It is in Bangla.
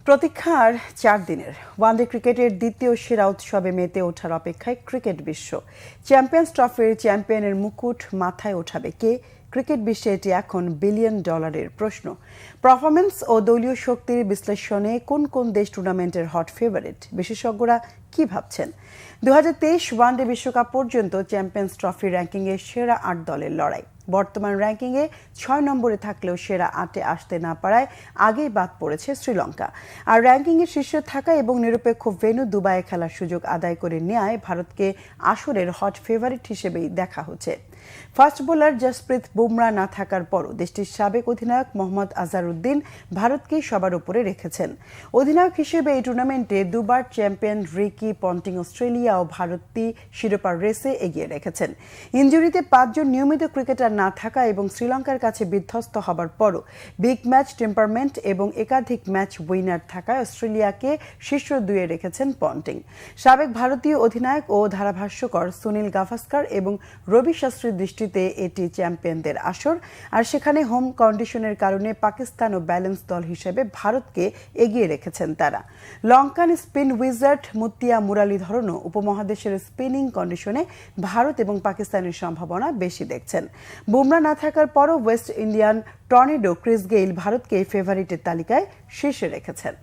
প্রতীক্ষার 4 দিনের ওয়ানডে ক্রিকেটের দ্বিতীয় সেরা উৎসবে মেতে ওঠার অপেক্ষায় ক্রিকেট বিশ্ব। চ্যাম্পিয়ন্স ট্রফির চ্যাম্পিয়নের মুকুট মাথায় ওঠাবে কে? ক্রিকেট বিশ্বে এটি এখন বিলিয়ন ডলারের প্রশ্ন। পারফরমেন্স ও দলীয় শক্তির বিশ্লেষণে কোন কোন দেশ টুর্নামেন্টের হট ফেভারিট, বিশেষজ্ঞরা কি ভাবছেন? 2023 ওয়ানডে বিশ্বকাপ পর্যন্ত চ্যাম্পিয়ন্স ট্রফি র্যাঙ্কিংয়ে সেরা 8 দলের লড়াই। বর্তমান র্যাঙ্কিংয়ে 6 নম্বরে থাকলেও সেরা 8-এ আসতে না পারায় আগেই বাদ পড়েছে শ্রীলঙ্কা। আর র্যাঙ্কিংয়ে শীর্ষে থাকা এবং নিরপেক্ষ ভেন্যু দুবাইয়ে খেলার সুযোগ আদায় করে নেয় ভারতকে আসরের হট ফেভারিট হিসেবেই দেখা হচ্ছে। ফাস্ট বোলার জসপ্রীত বুমরা না থাকার পরও দেশটির সাবেক অধিনায়ক মোহাম্মদ আজহারউদ্দিন ভারতকেই সবার উপরে রেখেছেন। অধিনায়ক হিসেবে এই টুর্নামেন্টে দুবার চ্যাম্পিয়ন রিকি পন্টিং অস্ট্রেলিয়া ও ভারতই শিরোপার রেসে এগিয়ে রেখেছেন। ইনজুরিতে 5 জন নিয়মিত ক্রিকেটার না থাকা এবং শ্রীলঙ্কার কাছে বিধ্বস্ত হবার পরও বিগ ম্যাচ টেম্পারমেন্ট এবং একাধিক ম্যাচ উইনার থাকায় অস্ট্রেলিয়াকে শীর্ষ 2-এ রেখেছেন পন্টিং। সাবেক ভারতীয় অধিনায়ক ও ধারাভাষ্যকার সুনীল গাভাস্কার এবং রবি শাস্ত্রীর দৃষ্টিতে এটি চ্যাম্পিয়নদের আসর। আর সেখানে হোম কন্ডিশনের কারণে পাকিস্তান ও ব্যালেন্স দল হিসেবে ভারতকে এগিয়ে রেখেছেন তারা। লঙ্কান স্পিন উইজার্ড মুত্তিয়া মুরালীধরনও উপমহাদেশের স্পিনিং কন্ডিশনে ভারত এবং পাকিস্তানের সম্ভাবনা বেশি দেখছেন। বুমরা না থাকার পরও West Indian tornado Chris Gayle ভারতকে ফেভারিটের তালিকায় শীর্ষে রেখেছেন।